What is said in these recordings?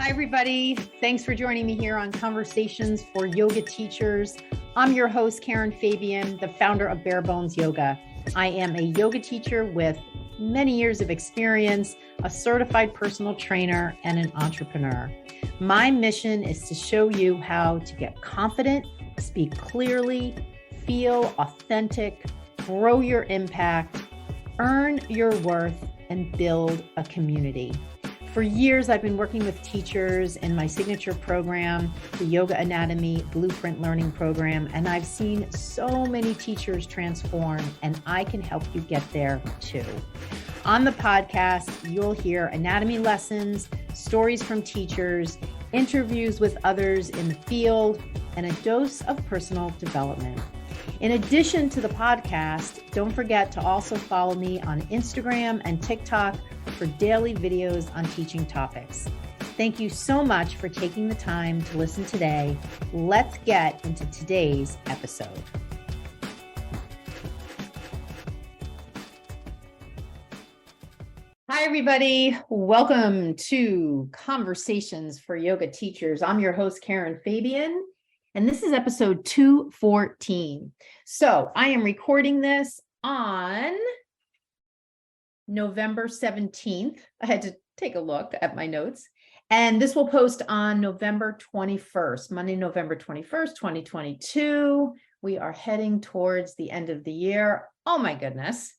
Hi, everybody. Thanks for joining me here on Conversations for Yoga Teachers. I'm your host, Karen Fabian, the founder of Bare Bones Yoga. I am a yoga teacher with many years of experience, a certified personal trainer, and an entrepreneur. My mission is to show you how to get confident, speak clearly, feel authentic, grow your impact, earn your worth, and build a community. For years, I've been working with teachers in my signature program, the Yoga Anatomy Blueprint Learning Program, and I've seen so many teachers transform, and I can help you get there too. On the podcast, you'll hear anatomy lessons, stories from teachers, interviews with others in the field, and a dose of personal development. In addition to the podcast, don't forget to also follow me on Instagram and TikTok for daily videos on teaching topics. Thank you so much for taking the time to listen today. Let's get into today's episode. Hi, everybody. Welcome to Conversations for Yoga Teachers. I'm your host, Karen Fabian, and this is episode 214. So I am recording this on November 17th. I had to take a look at my notes. And this will post on November 21st, Monday, November 21st, 2022. We are heading towards the end of the year. Oh my goodness.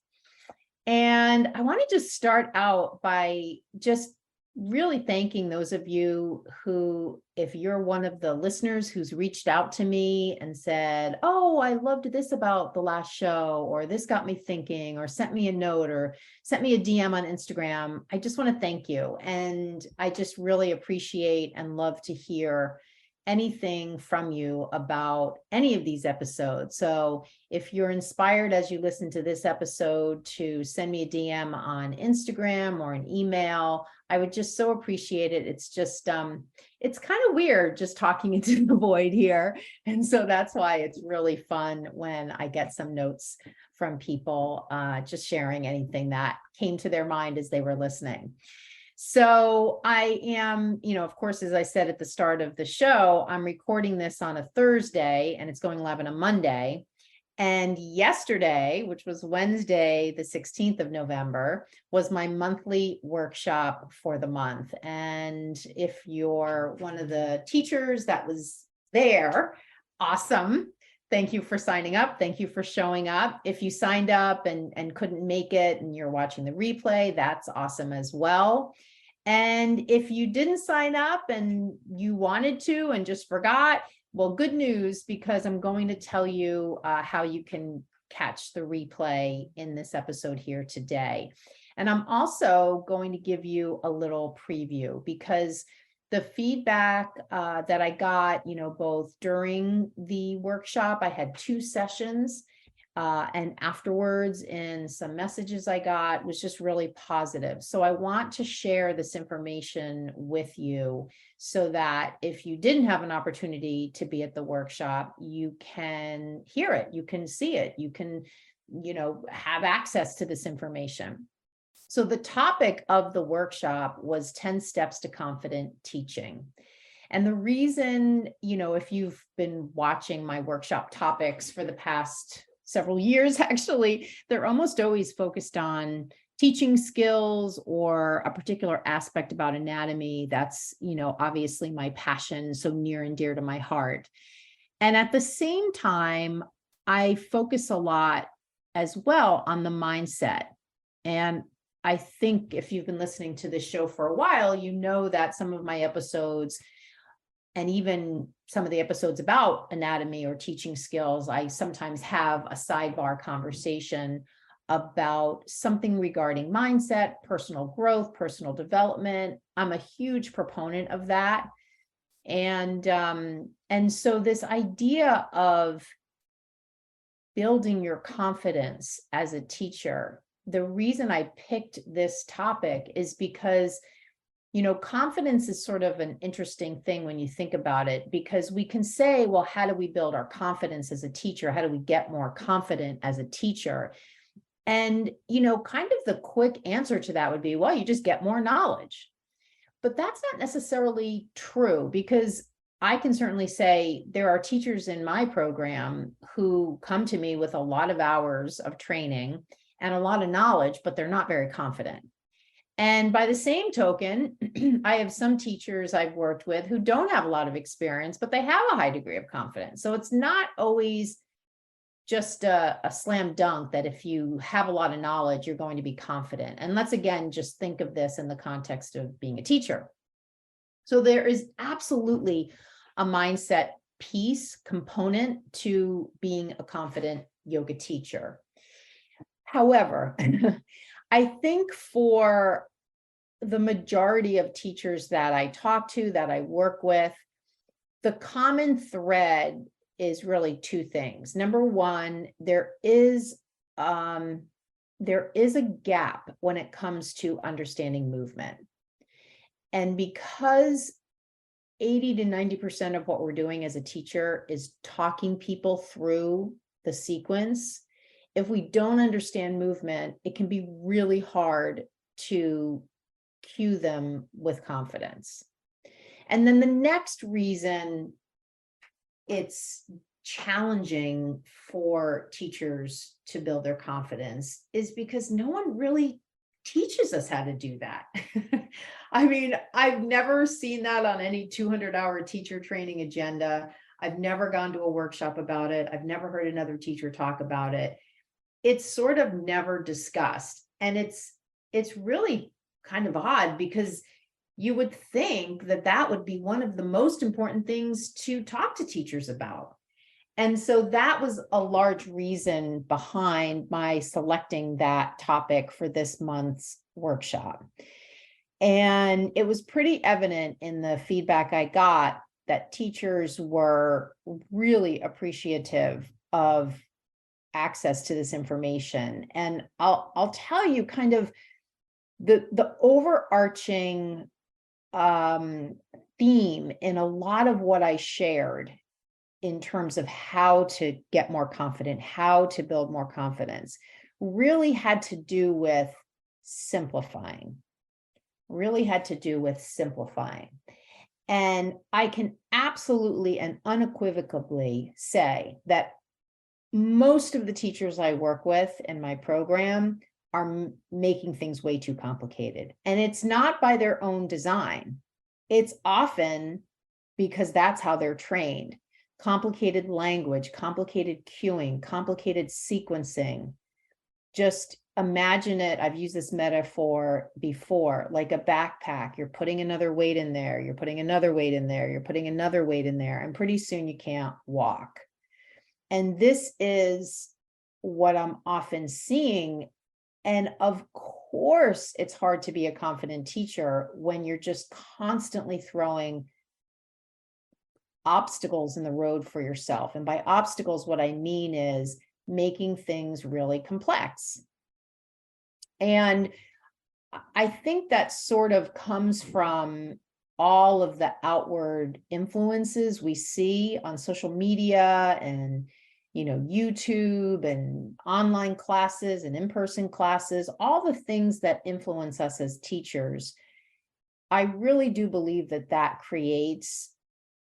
And I want to just start out by just really thanking those of you who, if you're one of the listeners who's reached out to me and said, oh, I loved this about the last show, or this got me thinking, or sent me a note, or sent me a DM on Instagram, I just want to thank you. And I just really appreciate and love to hear anything from you about any of these episodes. So if you're inspired as you listen to this episode to send me a DM on Instagram or an email, I would just so appreciate it. It's just, it's kind of weird just talking into the void here. And so that's why it's really fun when I get some notes from people, just sharing anything that came to their mind as they were listening. So I am, of course, as I said at the start of the show, I'm recording this on a Thursday and it's going live on a Monday. And yesterday, which was Wednesday, the 16th of November, was my monthly workshop for the month. And if you're one of the teachers that was there, awesome. Thank you for signing up. Thank you for showing up. If you signed up and couldn't make it and you're watching the replay, that's awesome as well. And if you didn't sign up and you wanted to and just forgot, well, good news, because I'm going to tell you how you can catch the replay in this episode here today. And I'm also going to give you a little preview, because the feedback that I got, both during the workshop, I had 2 sessions, and afterwards in some messages I got was just really positive. So I want to share this information with you so that if you didn't have an opportunity to be at the workshop, you can hear it, you can see it, you can, have access to this information. So the topic of the workshop was 10 steps to confident teaching. And the reason, if you've been watching my workshop topics for the past several years, actually, they're almost always focused on teaching skills or a particular aspect about anatomy. That's, obviously my passion, so near and dear to my heart. And at the same time, I focus a lot as well on the mindset. And I think if you've been listening to this show for a while, you know that some of my episodes, and even some of the episodes about anatomy or teaching skills, I sometimes have a sidebar conversation about something regarding mindset, personal growth, personal development. I'm a huge proponent of that. And so this idea of building your confidence as a teacher, the reason I picked this topic is because, confidence is sort of an interesting thing when you think about it, because we can say, well, how do we build our confidence as a teacher? How do we get more confident as a teacher? And, kind of the quick answer to that would be, well, you just get more knowledge. But that's not necessarily true, because I can certainly say there are teachers in my program who come to me with a lot of hours of training and a lot of knowledge, but they're not very confident. And by the same token, I have some teachers I've worked with who don't have a lot of experience, but they have a high degree of confidence. So it's not always just a slam dunk that if you have a lot of knowledge, you're going to be confident. And let's again, just think of this in the context of being a teacher. So there is absolutely a mindset piece component to being a confident yoga teacher. However, I think for the majority of teachers that I talk to, that I work with, the common thread is really two things. Number one, there is a gap when it comes to understanding movement. And because 80 to 90% of what we're doing as a teacher is talking people through the sequence, if we don't understand movement, it can be really hard to cue them with confidence. And then the next reason it's challenging for teachers to build their confidence is because no one really teaches us how to do that. I mean, I've never seen that on any 200-hour teacher training agenda. I've never gone to a workshop about it. I've never heard another teacher talk about it. It's sort of never discussed. And it's really kind of odd, because you would think that that would be one of the most important things to talk to teachers about. And so that was a large reason behind my selecting that topic for this month's workshop. And it was pretty evident in the feedback I got that teachers were really appreciative of access to this information. And I'll tell you kind of the overarching theme in a lot of what I shared in terms of how to get more confident, how to build more confidence, really had to do with simplifying, And I can absolutely and unequivocally say that most of the teachers I work with in my program are making things way too complicated. And it's not by their own design. It's often because that's how they're trained. Complicated language, complicated cueing, complicated sequencing. Just imagine it. I've used this metaphor before, like a backpack. You're putting another weight in there. You're putting another weight in there. You're putting another weight in there. And pretty soon you can't walk. And this is what I'm often seeing. And of course, it's hard to be a confident teacher when you're just constantly throwing obstacles in the road for yourself. And by obstacles, what I mean is making things really complex. And I think that sort of comes from all of the outward influences we see on social media and YouTube and online classes and in-person classes, all the things that influence us as teachers. I really do believe that that creates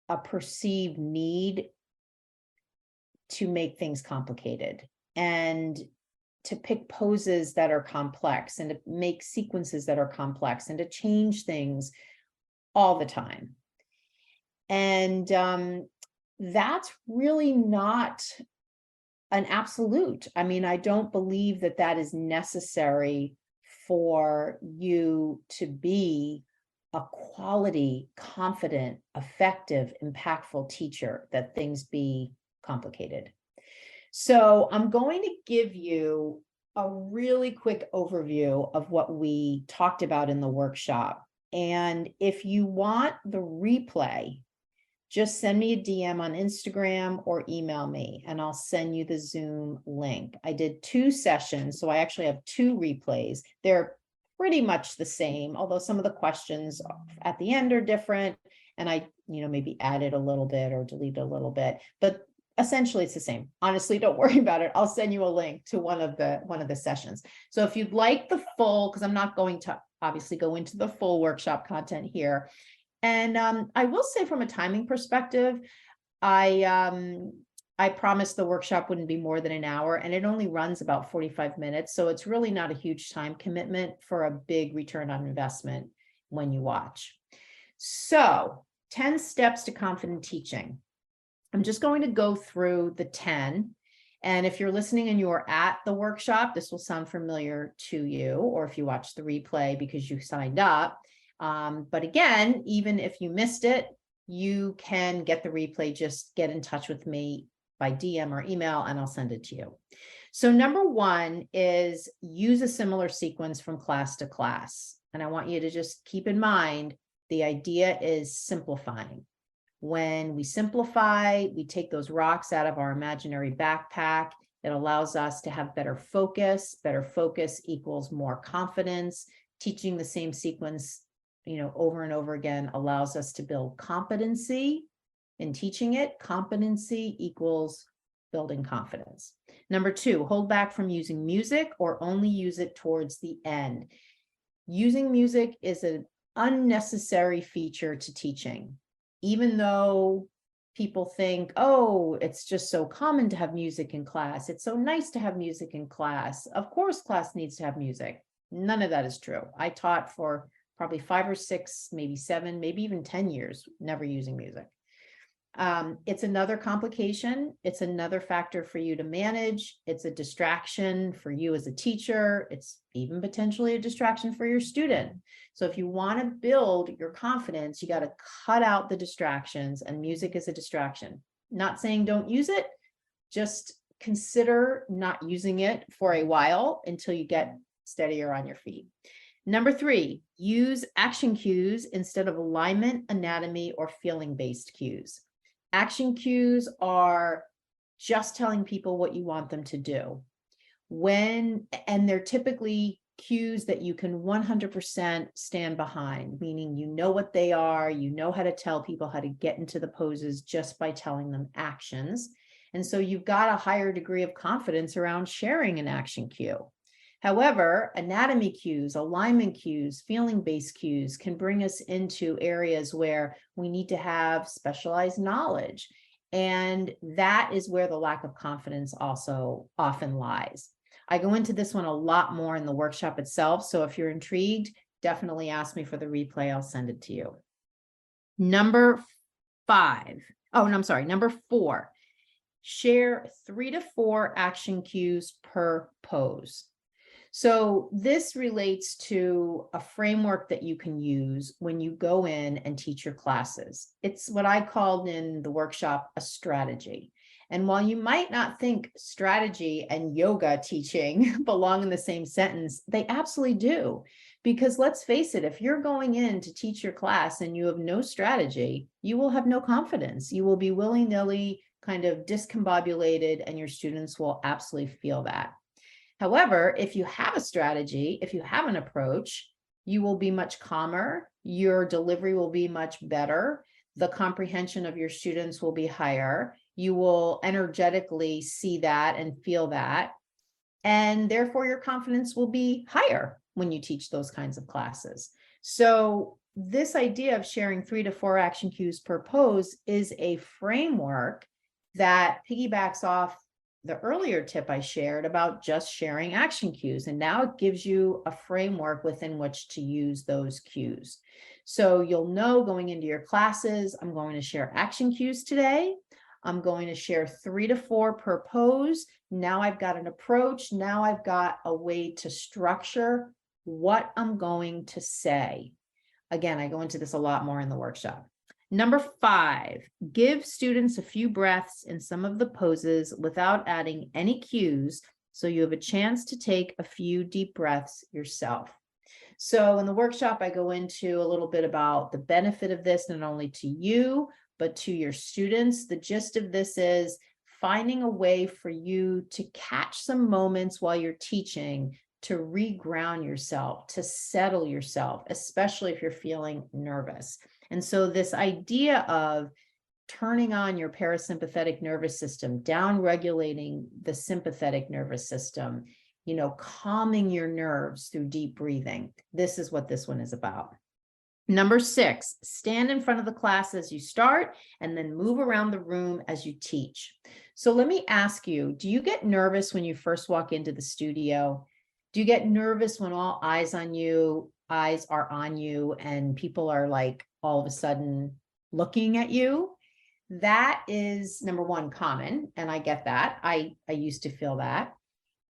a perceived need to make things complicated and to pick poses that are complex and to make sequences that are complex and to change things all the time. And that's really not an absolute. I mean, I don't believe that that is necessary for you to be a quality, confident, effective, impactful teacher, that things be complicated. So I'm going to give you a really quick overview of what we talked about in the workshop. And if you want the replay, just send me a DM on Instagram or email me, and I'll send you the Zoom link. I did 2 sessions, so I actually have 2 replays. They're pretty much the same, although some of the questions at the end are different, and I, maybe added a little bit or deleted a little bit, but essentially it's the same. Honestly, don't worry about it. I'll send you a link to one of the sessions. So if you'd like the full, because I'm not going to obviously go into the full workshop content here. And I will say from a timing perspective, I promised the workshop wouldn't be more than an hour, and it only runs about 45 minutes. So it's really not a huge time commitment for a big return on investment when you watch. So 10 steps to confident teaching. I'm just going to go through the 10. And if you're listening and you're at the workshop, this will sound familiar to you, or if you watch the replay because you signed up. But again, even if you missed it, you can get the replay. Just get in touch with me by DM or email, and I'll send it to you. So number one is use a similar sequence from class to class. And I want you to just keep in mind, the idea is simplifying. When we simplify, we take those rocks out of our imaginary backpack. It allows us to have better focus. Better focus equals more confidence. Teaching the same sequence, over and over again allows us to build competency in teaching it. Competency equals building confidence. Number two, hold back from using music or only use it towards the end. Using music is an unnecessary feature to teaching. Even though people think, oh, it's just so common to have music in class. It's so nice to have music in class. Of course, class needs to have music. None of that is true. I taught for probably 5 or 6, maybe 7, maybe even 10 years, never using music. It's another complication. It's another factor for you to manage. It's a distraction for you as a teacher. It's even potentially a distraction for your student. So if you want to build your confidence, you got to cut out the distractions, and music is a distraction. Not saying don't use it, just consider not using it for a while until you get steadier on your feet. Number 3, use action cues instead of alignment, anatomy, or feeling-based cues. Action cues are just telling people what you want them to do. And they're typically cues that you can 100% stand behind, meaning you know what they are, you know how to tell people how to get into the poses just by telling them actions. And so you've got a higher degree of confidence around sharing an action cue. However, anatomy cues, alignment cues, feeling-based cues can bring us into areas where we need to have specialized knowledge. And that is where the lack of confidence also often lies. I go into this one a lot more in the workshop itself. So if you're intrigued, definitely ask me for the replay. I'll send it to you. Number 4, share 3 to 4 action cues per pose. So this relates to a framework that you can use when you go in and teach your classes. It's what I called in the workshop a strategy. And while you might not think strategy and yoga teaching belong in the same sentence, they absolutely do. Because let's face it, if you're going in to teach your class and you have no strategy, you will have no confidence. You will be willy-nilly kind of discombobulated, and your students will absolutely feel that. However, if you have a strategy, if you have an approach, you will be much calmer. Your delivery will be much better. The comprehension of your students will be higher. You will energetically see that and feel that. And therefore, your confidence will be higher when you teach those kinds of classes. So this idea of sharing 3 to 4 action cues per pose is a framework that piggybacks off the earlier tip I shared about just sharing action cues. And now it gives you a framework within which to use those cues. So you'll know going into your classes, I'm going to share action cues today. I'm going to share 3 to 4 per pose. Now I've got an approach. Now I've got a way to structure what I'm going to say. Again, I go into this a lot more in the workshop. Number 5, give students a few breaths in some of the poses without adding any cues, so you have a chance to take a few deep breaths yourself. So in the workshop, I go into a little bit about the benefit of this, not only to you, but to your students. The gist of this is finding a way for you to catch some moments while you're teaching to reground yourself, to settle yourself, especially if you're feeling nervous. And so this idea of turning on your parasympathetic nervous system, down regulating the sympathetic nervous system, calming your nerves through deep breathing. This is what this one is about. Number 6, stand in front of the class as you start and then move around the room as you teach. So let me ask you, do you get nervous when you first walk into the studio? Do you get nervous when all eyes are on you and people are like all of a sudden looking at you? That is, number 1, common, and I get that. I used to feel that.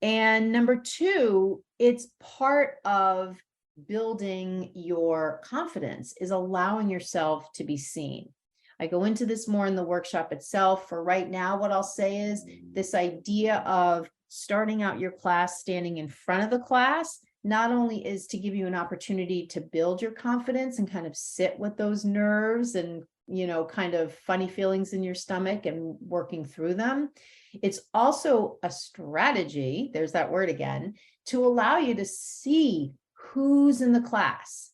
And number 2, it's part of building your confidence, is allowing yourself to be seen. I go into this more in the workshop itself. For right now, what I'll say is this idea of starting out your class, standing in front of the class, not only is to give you an opportunity to build your confidence and kind of sit with those nerves and, kind of funny feelings in your stomach and working through them. It's also a strategy, there's that word again, to allow you to see who's in the class.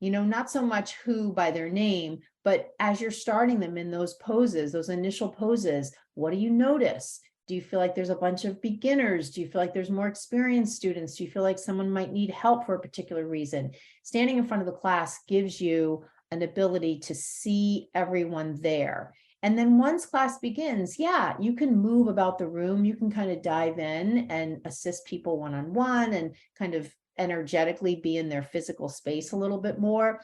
Not so much who by their name, but as you're starting them in those poses, those initial poses, what do you notice? Do you feel like there's a bunch of beginners? Do you feel like there's more experienced students? Do you feel like someone might need help for a particular reason? Standing in front of the class gives you an ability to see everyone there. And then once class begins, you can move about the room. You can kind of dive in and assist people one-on-one and kind of energetically be in their physical space a little bit more.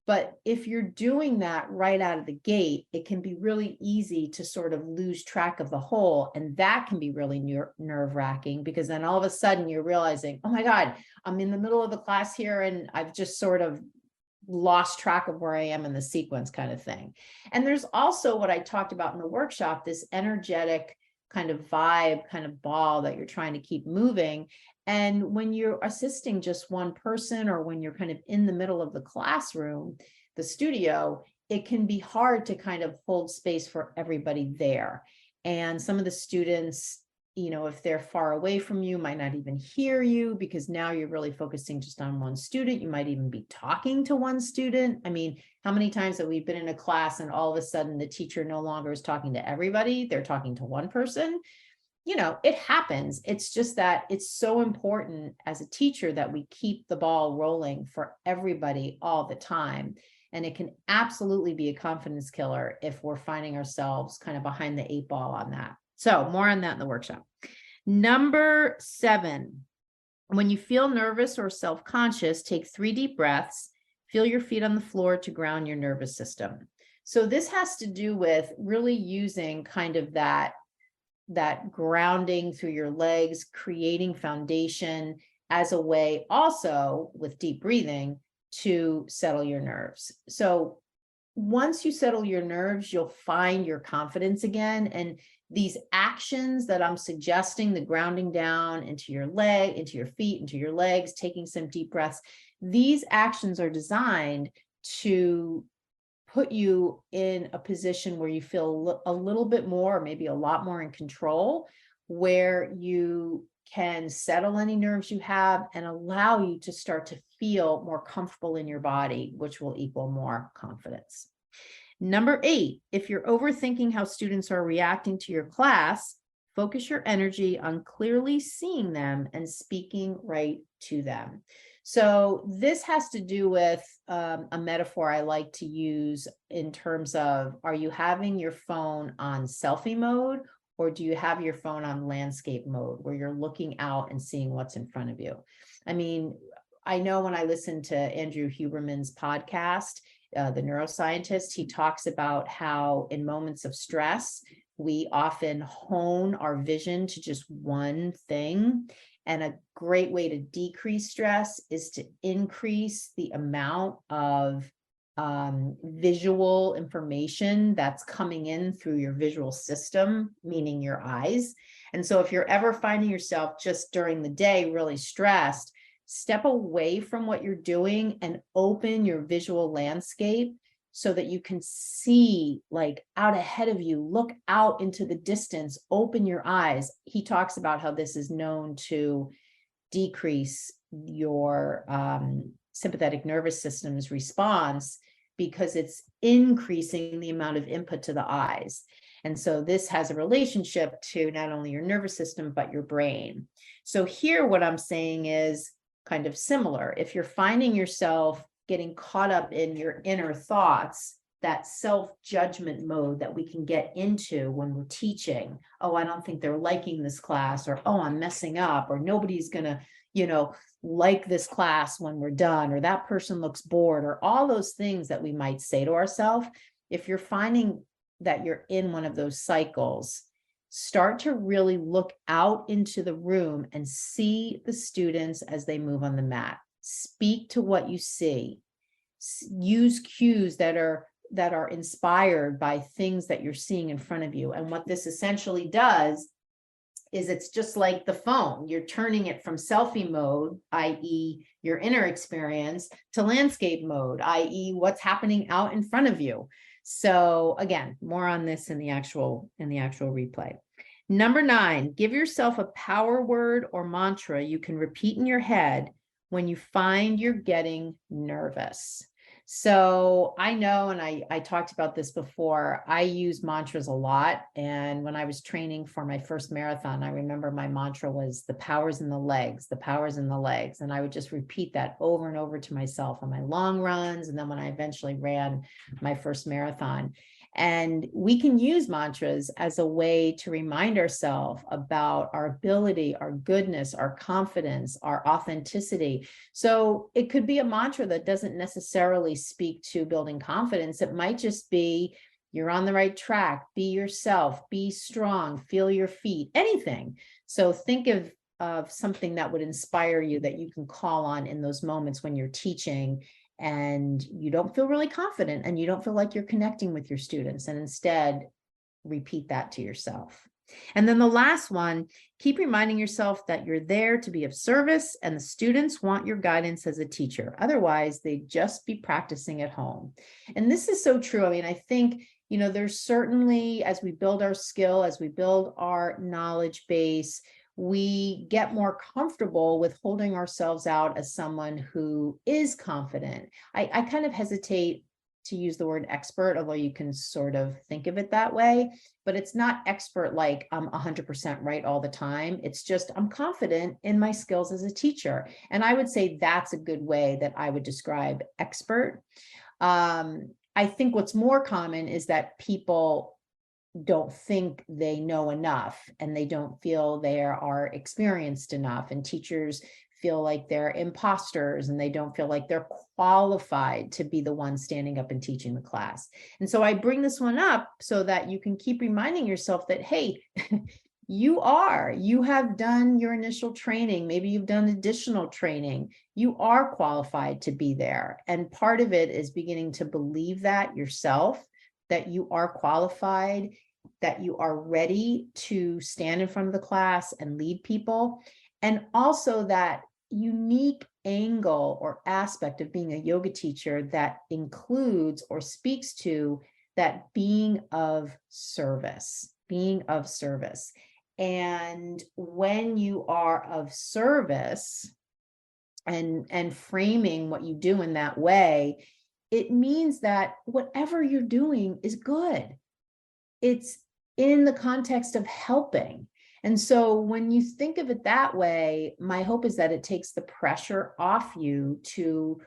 But if you're doing that right out of the gate, it can be really easy to sort of lose track of the whole. And that can be really nerve-wracking, because then all of a sudden you're realizing, oh my God, I'm in the middle of the class here and I've just sort of lost track of where I am in the sequence, kind of thing. And there's also what I talked about in the workshop, this energetic kind of vibe, kind of ball that you're trying to keep moving. And when you're assisting just one person, or when you're kind of in the middle of the classroom, the studio, it can be hard to kind of hold space for everybody there. And some of the students, if they're far away from you, might not even hear you, because now you're really focusing just on one student. You might even be talking to one student. I mean, how many times have we been in a class and all of a sudden the teacher no longer is talking to everybody, they're talking to one person? It happens. It's just that it's so important as a teacher that we keep the ball rolling for everybody all the time. And it can absolutely be a confidence killer if we're finding ourselves kind of behind the 8 ball on that. So more on that in the workshop. Number 7, when you feel nervous or self-conscious, take 3 deep breaths, feel your feet on the floor to ground your nervous system. So this has to do with really using kind of that grounding through your legs, creating foundation as a way also with deep breathing to settle your nerves. So once you settle your nerves, you'll find your confidence again. And these actions that I'm suggesting, the grounding down into your leg, into your feet, into your legs, taking some deep breaths, these actions are designed to put you in a position where you feel a little bit more, or maybe a lot more in control, where you can settle any nerves you have and allow you to start to feel more comfortable in your body, which will equal more confidence. Number 8, if you're overthinking how students are reacting to your class, focus your energy on clearly seeing them and speaking right to them. So this has to do with a metaphor I like to use in terms of, are you having your phone on selfie mode, or do you have your phone on landscape mode, where you're looking out and seeing what's in front of you? I mean, I know when I listen to Andrew Huberman's podcast, the neuroscientist, he talks about how in moments of stress, we often hone our vision to just one thing. And a great way to decrease stress is to increase the amount of visual information that's coming in through your visual system, meaning your eyes. And so if you're ever finding yourself just during the day really stressed, step away from what you're doing and open your visual landscape so that you can see like out ahead of you, look out into the distance, open your eyes. He talks about how this is known to decrease your sympathetic nervous system's response, because it's increasing the amount of input to the eyes. And so this has a relationship to not only your nervous system, but your brain. So here, what I'm saying is kind of similar. If you're finding yourself getting caught up in your inner thoughts, that self-judgment mode that we can get into when we're teaching, oh, I don't think they're liking this class, or, oh, I'm messing up, or nobody's gonna, like this class when we're done, or that person looks bored, or all those things that we might say to ourselves. If you're finding that you're in one of those cycles, start to really look out into the room and see the students as they move on the mat. Speak to what you see. Use cues that are inspired by things that you're seeing in front of you. And what this essentially does is, it's just like the phone. You're turning it from selfie mode, i.e. your inner experience, to landscape mode, i.e. what's happening out in front of you. So again, more on this in the actual replay. Number 9, give yourself a power word or mantra you can repeat in your head when you find you're getting nervous. So I know, and I talked about this before, I use mantras a lot. And when I was training for my first marathon, I remember my mantra was the power's in the legs, the power's in the legs. And I would just repeat that over and over to myself on my long runs. And then when I eventually ran my first marathon. And we can use mantras as a way to remind ourselves about our ability, our goodness, our confidence, our authenticity. So it could be a mantra that doesn't necessarily speak to building confidence. It might just be, you're on the right track, be yourself, be strong, feel your feet, anything. So think of something that would inspire you, that you can call on in those moments when you're teaching and you don't feel really confident and you don't feel like you're connecting with your students, and instead repeat that to yourself. And then the last one, keep reminding yourself that you're there to be of service and the students want your guidance as a teacher. Otherwise, they'd just be practicing at home. And this is so true. I mean, I think, there's certainly, as we build our skill, as we build our knowledge base, we get more comfortable with holding ourselves out as someone who is confident. I kind of hesitate to use the word expert, although you can sort of think of it that way, but it's not expert like I'm 100% right all the time. It's just, I'm confident in my skills as a teacher. And I would say that's a good way that I would describe expert. I think what's more common is that people don't think they know enough, and they don't feel they are experienced enough, and teachers feel like they're imposters and they don't feel like they're qualified to be the one standing up and teaching the class. And so I bring this one up so that you can keep reminding yourself that, hey, you have done your initial training, maybe you've done additional training, you are qualified to be there. And part of it is beginning to believe that yourself, that you are qualified, that you are ready to stand in front of the class and lead people. And also that unique angle or aspect of being a yoga teacher that includes or speaks to that being of service. And when you are of service and framing what you do in that way, it means that whatever you're doing is good. It's in the context of helping. And so when you think of it that way, my hope is that it takes the pressure off you to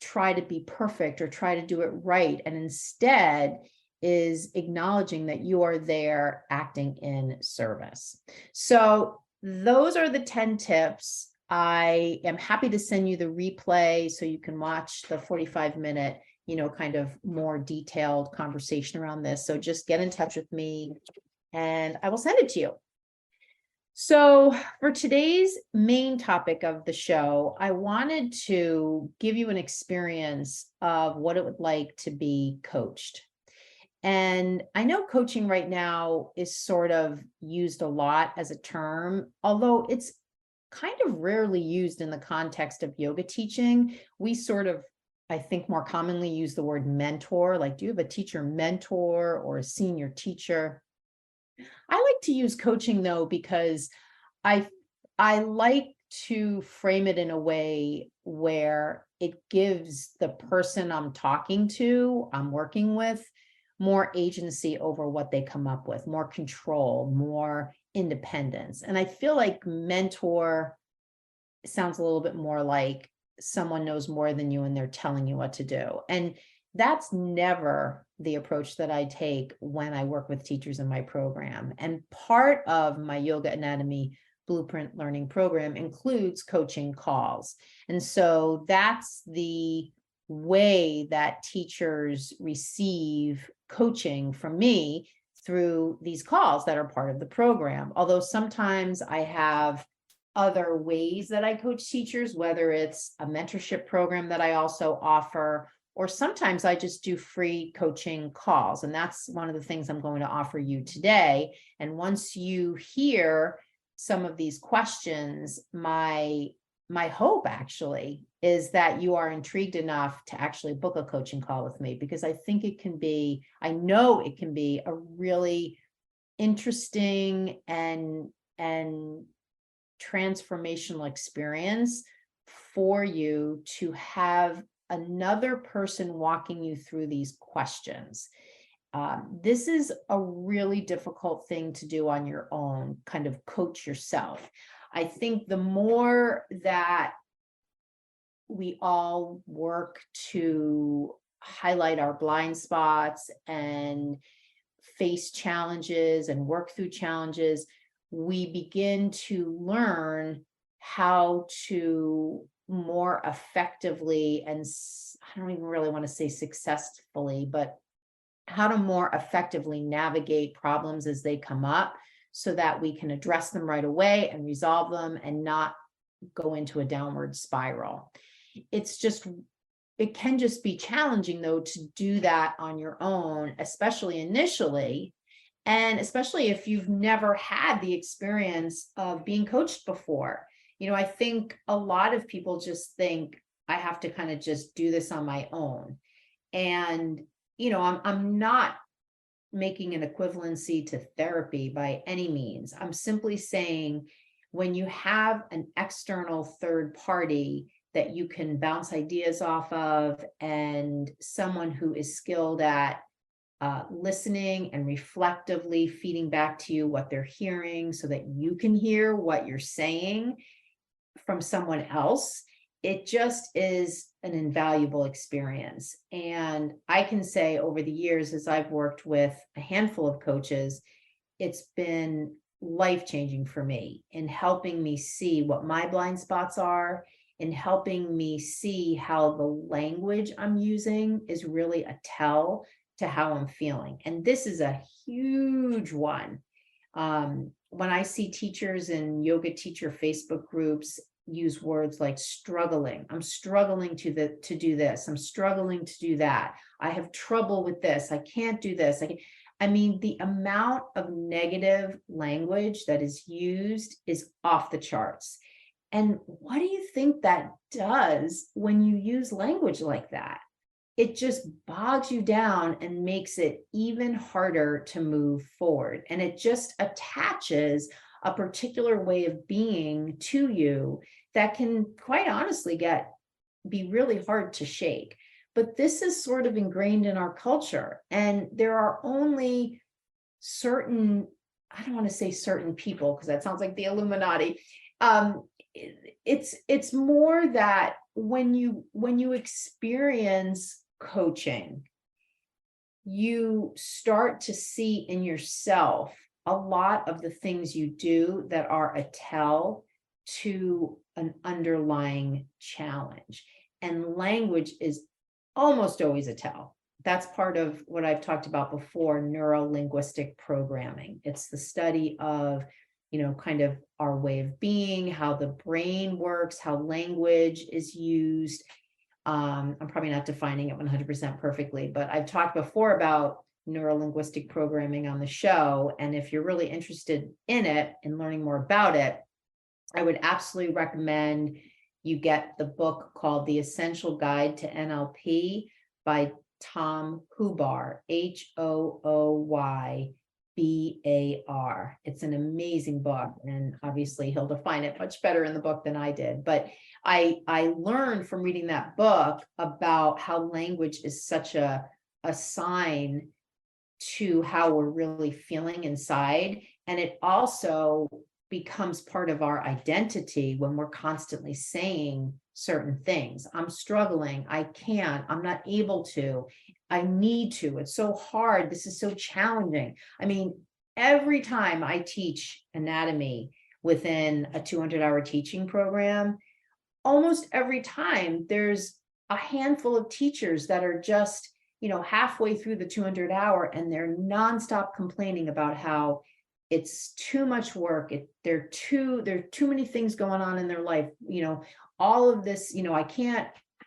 try to be perfect or try to do it right. And instead is acknowledging that you are there acting in service. So those are the 10 tips. I am happy to send you the replay so you can watch the 45-minute, kind of more detailed conversation around this. So just get in touch with me and I will send it to you. So for today's main topic of the show, I wanted to give you an experience of what it would like to be coached. And I know coaching right now is sort of used a lot as a term, although it's kind of rarely used in the context of yoga teaching. We sort of, I think, more commonly use the word mentor, like, do you have a teacher mentor or a senior teacher? I like to use coaching though, because I like to frame it in a way where it gives the person I'm talking to, I'm working with, more agency over what they come up with, more control, more independence. And I feel like mentor sounds a little bit more like someone knows more than you and they're telling you what to do. And that's never the approach that I take when I work with teachers in my program. And part of my Yoga Anatomy Blueprint Learning Program includes coaching calls. And so that's the way that teachers receive coaching from me, through these calls that are part of the program. Although sometimes I have other ways that I coach teachers, whether it's a mentorship program that I also offer, or sometimes I just do free coaching calls. And that's one of the things I'm going to offer you today. And once you hear some of these questions, my hope actually is that you are intrigued enough to actually book a coaching call with me, because I think I know it can be a really interesting and transformational experience for you to have another person walking you through these questions. This is a really difficult thing to do on your own, kind of coach yourself. I think the more that we all work to highlight our blind spots and face challenges and work through challenges, we begin to learn how to more effectively, and I don't even really want to say successfully, but how to more effectively navigate problems as they come up, so that we can address them right away and resolve them and not go into a downward spiral. It can just be challenging, though, to do that on your own, especially initially, and especially if you've never had the experience of being coached before. I think a lot of people just think, I have to kind of just do this on my own. And, I'm not making an equivalency to therapy by any means. I'm simply saying, when you have an external third party that you can bounce ideas off of, and someone who is skilled at listening and reflectively feeding back to you what they're hearing, so that you can hear what you're saying from someone else, it just is an invaluable experience. And I can say, over the years, as I've worked with a handful of coaches, it's been life-changing for me in helping me see what my blind spots are, in helping me see how the language I'm using is really a tell to how I'm feeling. And this is a huge one. When I see teachers in yoga teacher Facebook groups use words like struggling, I'm struggling to do this, I'm struggling to do that, I have trouble with this, I can't do this. I mean, the amount of negative language that is used is off the charts. And what do you think that does when you use language like that? It just bogs you down and makes it even harder to move forward. And it just attaches a particular way of being to you that can, quite honestly, be really hard to shake. But this is sort of ingrained in our culture. And there are only certain, I don't want to say certain people, because that sounds like the Illuminati. It's more that when you experience coaching, you start to see in yourself a lot of the things you do that are a tell to an underlying challenge. And language is almost always a tell. That's part of what I've talked about before, neuro-linguistic programming. It's the study of, kind of our way of being, how the brain works, how language is used. I'm probably not defining it 100% perfectly, but I've talked before about neuro-linguistic programming on the show. And if you're really interested in it and learning more about it, I would absolutely recommend you get the book called The Essential Guide to NLP by Tom Hubar, Hooybar. It's an amazing book, and obviously he'll define it much better in the book than I did. But I learned from reading that book about how language is such a sign to how we're really feeling inside. And it also becomes part of our identity when we're constantly saying certain things. I'm struggling. I can't. I'm not able to. I need to. It's so hard. This is so challenging. I mean, every time I teach anatomy within a 200-hour teaching program, almost every time there's a handful of teachers that are just, halfway through the 200-hour and they're nonstop complaining about how it's too much work. There are too many things going on in their life. All of this,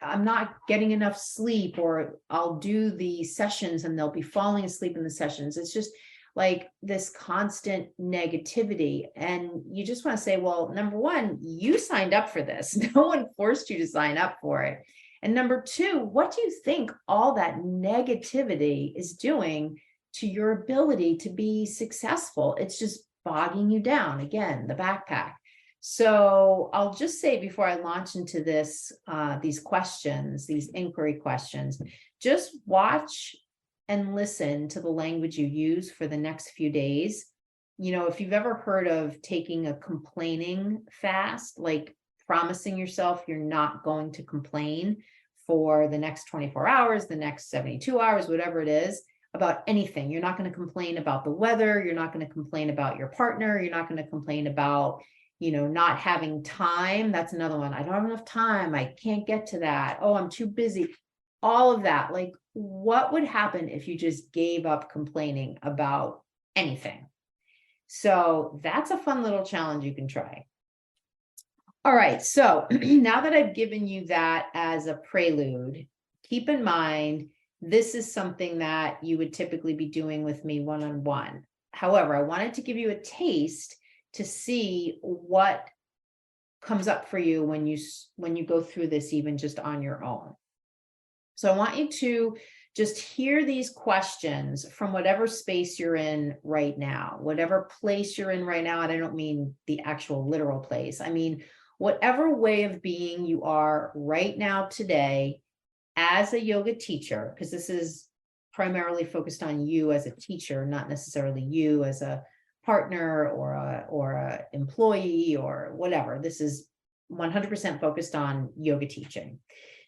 I'm not getting enough sleep, or I'll do the sessions and they'll be falling asleep in the sessions. It's just like this constant negativity. And you just want to say, well, number one, you signed up for this. No one forced you to sign up for it. And number two, what do you think all that negativity is doing to your ability to be successful? It's just bogging you down. Again, the backpack. So I'll just say before I launch into this, these questions, these inquiry questions, just watch and listen to the language you use for the next few days. If you've ever heard of taking a complaining fast, like promising yourself you're not going to complain for the next 24 hours, the next 72 hours, whatever it is, about anything. You're not going to complain about the weather. You're not going to complain about your partner. You're not going to complain about, not having time. That's another one. I don't have enough time. I can't get to that. Oh, I'm too busy. All of that. Like, what would happen if you just gave up complaining about anything? So that's a fun little challenge you can try. All right, so now that I've given you that as a prelude, keep in mind, this is something that you would typically be doing with me one-on-one. However, I wanted to give you a taste to see what comes up for you when you go through this, even just on your own. So I want you to just hear these questions from whatever space you're in right now, whatever place you're in right now. And I don't mean the actual literal place. I mean, whatever way of being you are right now today as a yoga teacher, because this is primarily focused on you as a teacher, not necessarily you as a partner or a employee or whatever. This is 100% focused on yoga teaching.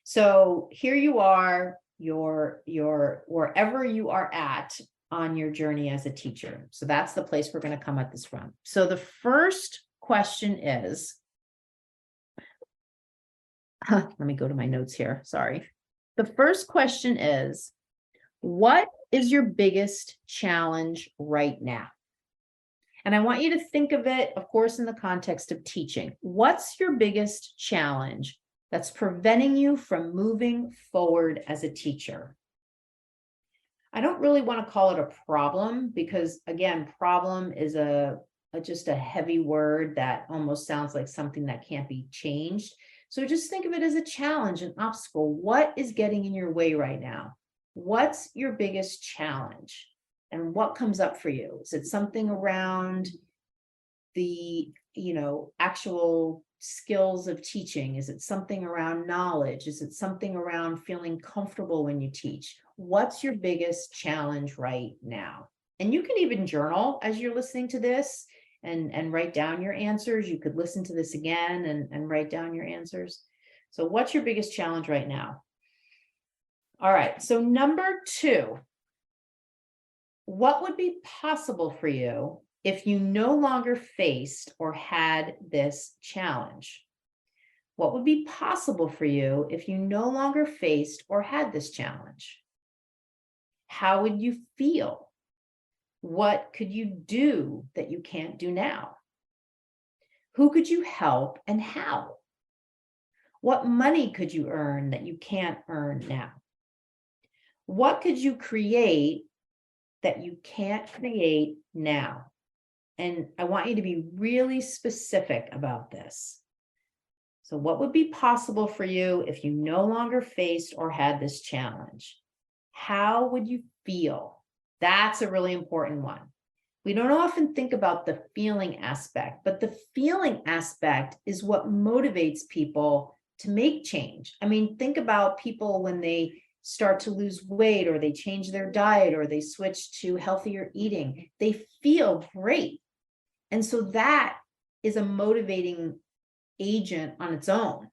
So here you are, you're wherever you are at on your journey as a teacher. So that's the place we're going to come at this from. So the first question is, let me go to my notes here. Sorry. The first question is, what is your biggest challenge right now? And I want you to think of it, of course, in the context of teaching. What's your biggest challenge that's preventing you from moving forward as a teacher? I don't really want to call it a problem because, again, problem is just a heavy word that almost sounds like something that can't be changed. So just think of it as a challenge, an obstacle. What is getting in your way right now? What's your biggest challenge? And what comes up for you? Is it something around the, actual skills of teaching? Is it something around knowledge? Is it something around feeling comfortable when you teach? What's your biggest challenge right now? And you can even journal as you're listening to this and write down your answers. You could listen to this again and write down your answers. So what's your biggest challenge right now? All right, so number 2, what would be possible for you if you no longer faced or had this challenge? What would be possible for you if you no longer faced or had this challenge? How would you feel? What could you do that you can't do now? Who could you help and how? What money could you earn that you can't earn now? What could you create that you can't create now? And I want you to be really specific about this. So what would be possible for you if you no longer faced or had this challenge? How would you feel? That's a really important one. We don't often think about the feeling aspect, but the feeling aspect is what motivates people to make change. I mean, think about people when they start to lose weight, or they change their diet, or they switch to healthier eating, they feel great. And so that is a motivating agent on its own.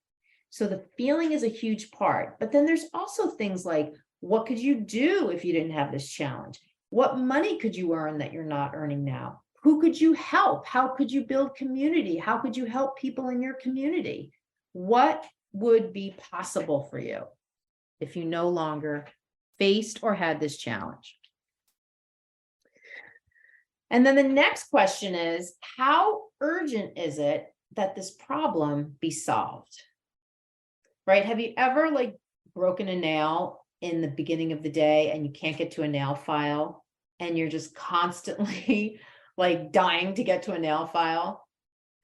So the feeling is a huge part. But then there's also things like, what could you do if you didn't have this challenge? What money could you earn that you're not earning now? Who could you help? How could you build community? How could you help people in your community? What would be possible for you if you no longer faced or had this challenge? And then the next question is, how urgent is it that this problem be solved? Right? Have you ever broken a nail in the beginning of the day and you can't get to a nail file and you're just constantly dying to get to a nail file?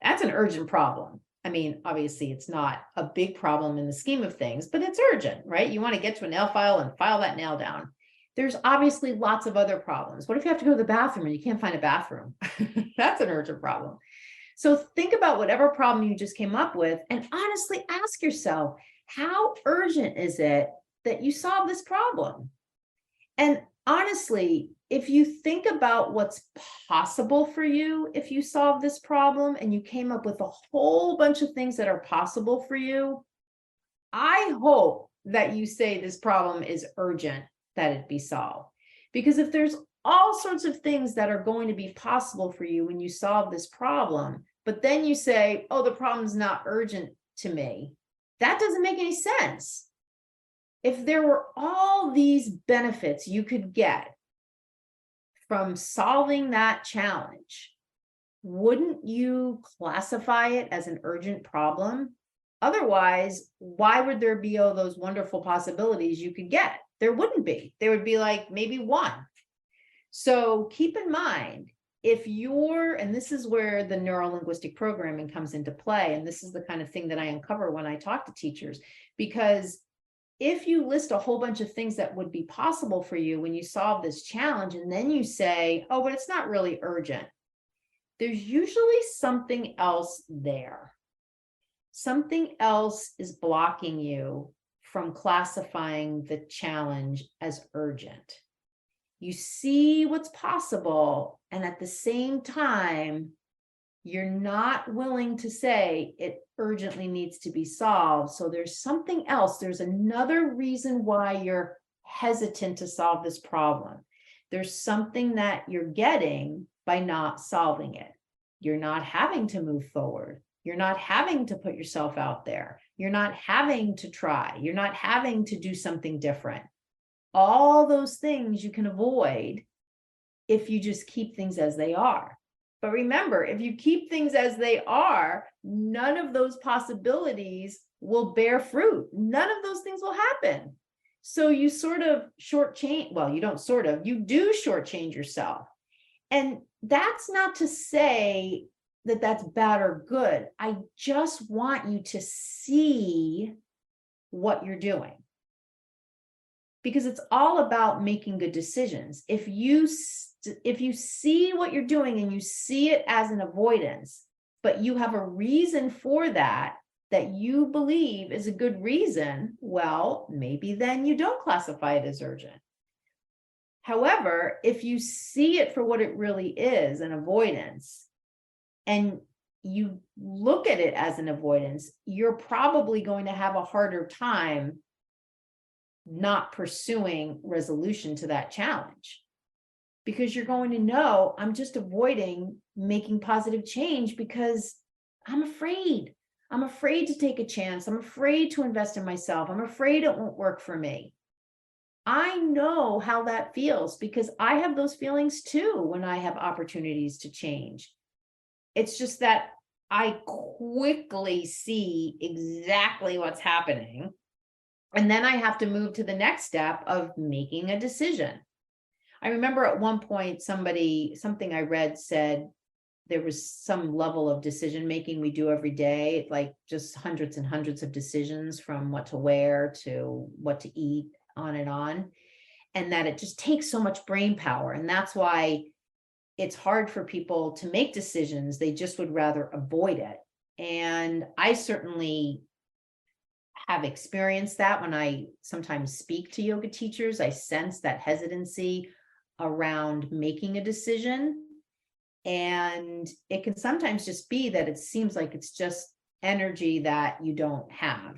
That's an urgent problem. I mean, obviously it's not a big problem in the scheme of things, but it's urgent, right? You want to get to a nail file and file that nail down. There's obviously lots of other problems. What if you have to go to the bathroom and you can't find a bathroom? That's an urgent problem. So think about whatever problem you just came up with and honestly ask yourself, how urgent is it that you solve this problem? And honestly, if you think about what's possible for you, if you solve this problem and you came up with a whole bunch of things that are possible for you, I hope that you say this problem is urgent that it be solved. Because if there's all sorts of things that are going to be possible for you when you solve this problem, but then you say, oh, the problem's not urgent to me, that doesn't make any sense. If there were all these benefits you could get from solving that challenge, wouldn't you classify it as an urgent problem? Otherwise, why would there be all those wonderful possibilities you could get? There wouldn't be. There would be maybe one. So keep in mind, if you're, and this is where the neuro-linguistic programming comes into play, and this is the kind of thing that I uncover when I talk to teachers, because if you list a whole bunch of things that would be possible for you when you solve this challenge, and then you say, oh, but it's not really urgent, there's usually something else there. Something else is blocking you from classifying the challenge as urgent. You see what's possible, and at the same time, you're not willing to say it urgently needs to be solved. So there's something else. There's another reason why you're hesitant to solve this problem. There's something that you're getting by not solving it. You're not having to move forward. You're not having to put yourself out there. You're not having to try. You're not having to do something different. All those things you can avoid if you just keep things as they are. But remember, if you keep things as they are, none of those possibilities will bear fruit. None of those things will happen. So you sort of shortchange, well, you don't sort of, you do shortchange yourself. And that's not to say that that's bad or good. I just want you to see what you're doing. Because it's all about making good decisions. If you see what you're doing and you see it as an avoidance, but you have a reason for that you believe is a good reason, well, maybe then you don't classify it as urgent. However, if you see it for what it really is, an avoidance, and you look at it as an avoidance, you're probably going to have a harder time not pursuing resolution to that challenge, because you're going to know, I'm just avoiding making positive change because I'm afraid. I'm afraid to take a chance. I'm afraid to invest in myself. I'm afraid it won't work for me. I know how that feels because I have those feelings too when I have opportunities to change. It's just that I quickly see exactly what's happening. And then I have to move to the next step of making a decision. I remember at one point, something I read said there was some level of decision making we do every day, like just hundreds and hundreds of decisions from what to wear to what to eat, on, and that it just takes so much brain power. And that's why it's hard for people to make decisions. They just would rather avoid it. And I certainly have experienced that when I sometimes speak to yoga teachers. I sense that hesitancy around making a decision. And it can sometimes just be that it seems like it's just energy that you don't have.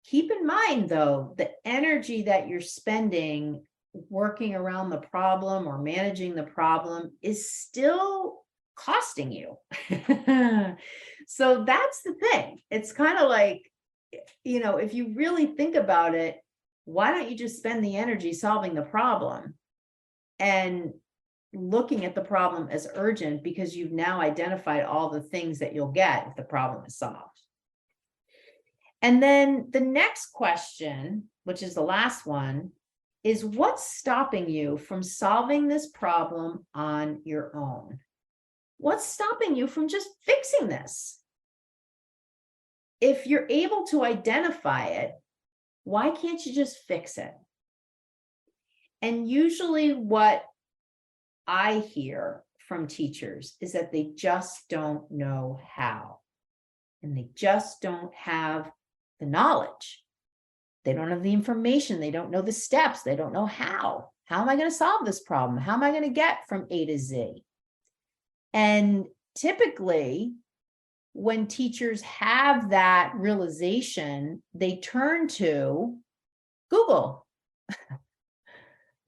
Keep in mind, though, the energy that you're spending working around the problem or managing the problem is still costing you. So that's the thing. It's kind of like, if you really think about it, why don't you just spend the energy solving the problem and looking at the problem as urgent, because you've now identified all the things that you'll get if the problem is solved. And then the next question, which is the last one, is what's stopping you from solving this problem on your own? What's stopping you from just fixing this? If you're able to identify it, why can't you just fix it? And usually what I hear from teachers is that they just don't know how, and they just don't have the knowledge. They don't have the information. They don't know the steps. They don't know how. How am I going to solve this problem? How am I going to get from A to Z? And typically, when teachers have that realization, they turn to Google,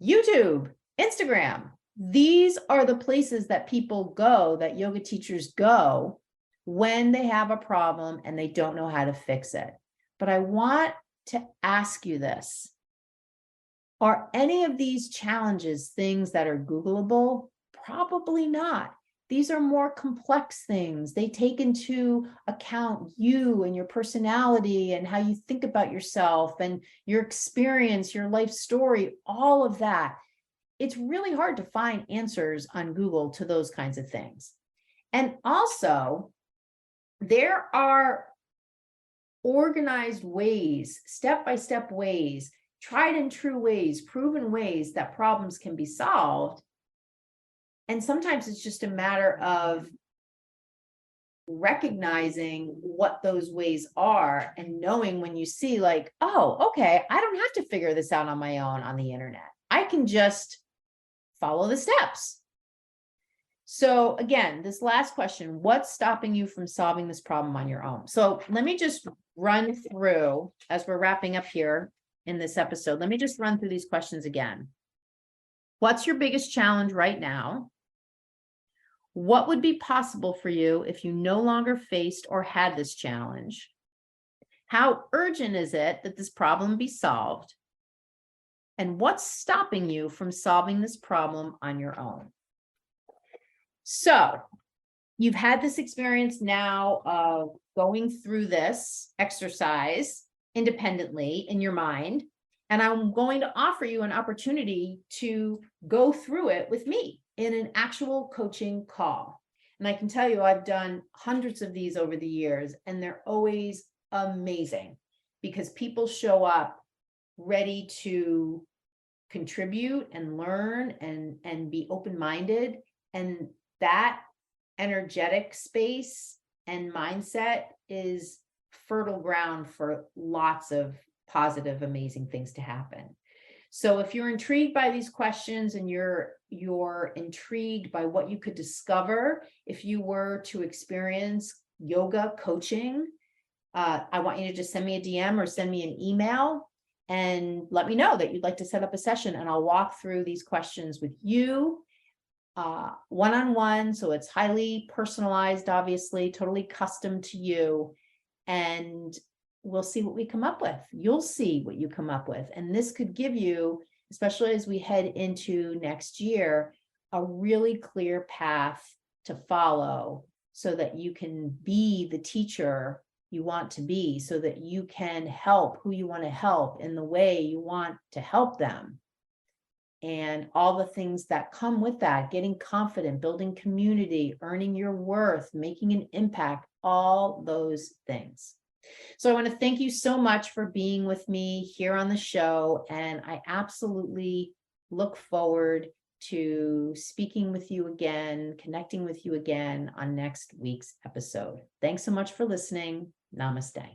YouTube, Instagram. These are the places that people go, that yoga teachers go when they have a problem and they don't know how to fix it. But I want to ask you this. Are any of these challenges things that are Googleable? Probably not. These are more complex things. They take into account you and your personality and how you think about yourself and your experience, your life story, all of that. It's really hard to find answers on Google to those kinds of things. And also, there are organized ways, step-by-step ways, tried and true ways, proven ways that problems can be solved. And sometimes it's just a matter of recognizing what those ways are and knowing when you see like, oh, okay, I don't have to figure this out on my own on the internet. I can just follow the steps. So again, this last question, what's stopping you from solving this problem on your own? So let me just run through, as we're wrapping up here in this episode, let me just run through these questions again. What's your biggest challenge right now? What would be possible for you if you no longer faced or had this challenge? How urgent is it that this problem be solved? And what's stopping you from solving this problem on your own? So you've had this experience now of going through this exercise independently in your mind, and I'm going to offer you an opportunity to go through it with me in an actual coaching call. And I can tell you, I've done hundreds of these over the years, and they're always amazing because people show up ready to contribute and learn and be open-minded. And that energetic space and mindset is fertile ground for lots of positive, amazing things to happen. So if you're intrigued by these questions and you're intrigued by what you could discover if you were to experience yoga coaching, I want you to just send me a DM or send me an email and let me know that you'd like to set up a session, and I'll walk through these questions with you one-on-one. So it's highly personalized, obviously, totally custom to you. And we'll see what we come up with. You'll see what you come up with. And this could give you, especially as we head into next year, a really clear path to follow so that you can be the teacher you want to be, so that you can help who you want to help in the way you want to help them. And all the things that come with that, getting confident, building community, earning your worth, making an impact, all those things. So I want to thank you so much for being with me here on the show. And I absolutely look forward to speaking with you again, connecting with you again on next week's episode. Thanks so much for listening. Namaste.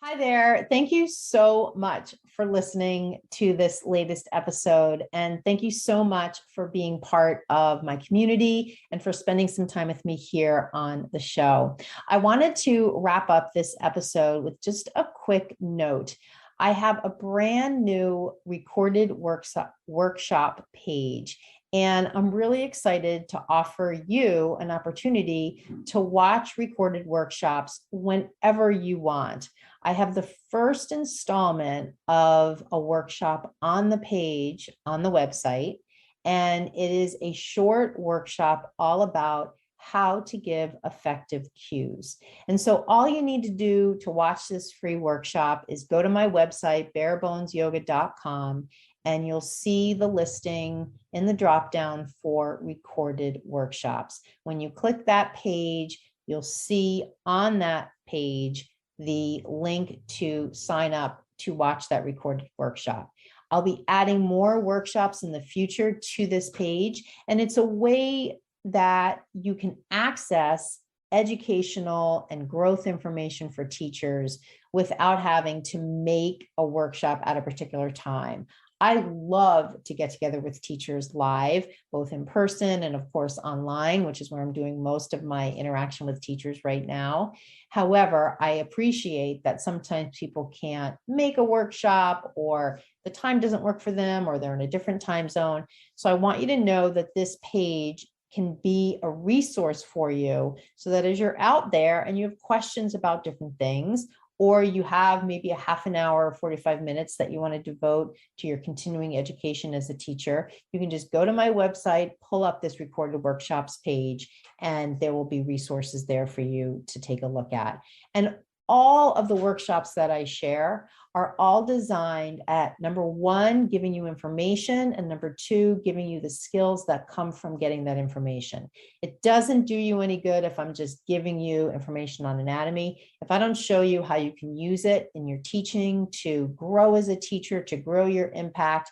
Hi there. Thank you so much for listening to this latest episode. And thank you so much for being part of my community and for spending some time with me here on the show. I wanted to wrap up this episode with just a quick note. I have a brand new recorded workshop page. And I'm really excited to offer you an opportunity to watch recorded workshops whenever you want. I have the first installment of a workshop on the page on the website, and it is a short workshop all about how to give effective cues. And so all you need to do to watch this free workshop is go to my website, barebonesyoga.com, and you'll see the listing in the dropdown for recorded workshops. When you click that page, you'll see on that page the link to sign up to watch that recorded workshop. I'll be adding more workshops in the future to this page, and it's a way that you can access educational and growth information for teachers without having to make a workshop at a particular time. I love to get together with teachers live, both in person and of course online, which is where I'm doing most of my interaction with teachers right now. However, I appreciate that sometimes people can't make a workshop or the time doesn't work for them or they're in a different time zone. So I want you to know that this page can be a resource for you so that as you're out there and you have questions about different things, or you have maybe a half an hour, 45 minutes that you want to devote to your continuing education as a teacher, you can just go to my website, pull up this recorded workshops page, and there will be resources there for you to take a look at. And all of the workshops that I share are all designed at, number one, giving you information, and number two, giving you the skills that come from getting that information. It doesn't do you any good if I'm just giving you information on anatomy. If I don't show you how you can use it in your teaching to grow as a teacher, to grow your impact,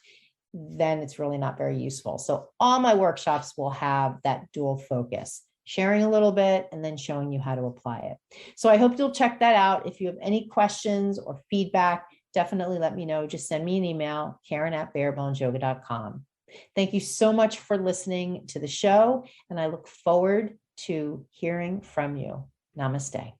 then it's really not very useful. So all my workshops will have that dual focus, sharing a little bit and then showing you how to apply it. So I hope you'll check that out. If you have any questions or feedback, definitely let me know. Just send me an email, Karen@barebonesyoga.com. Thank you so much for listening to the show, and I look forward to hearing from you. Namaste.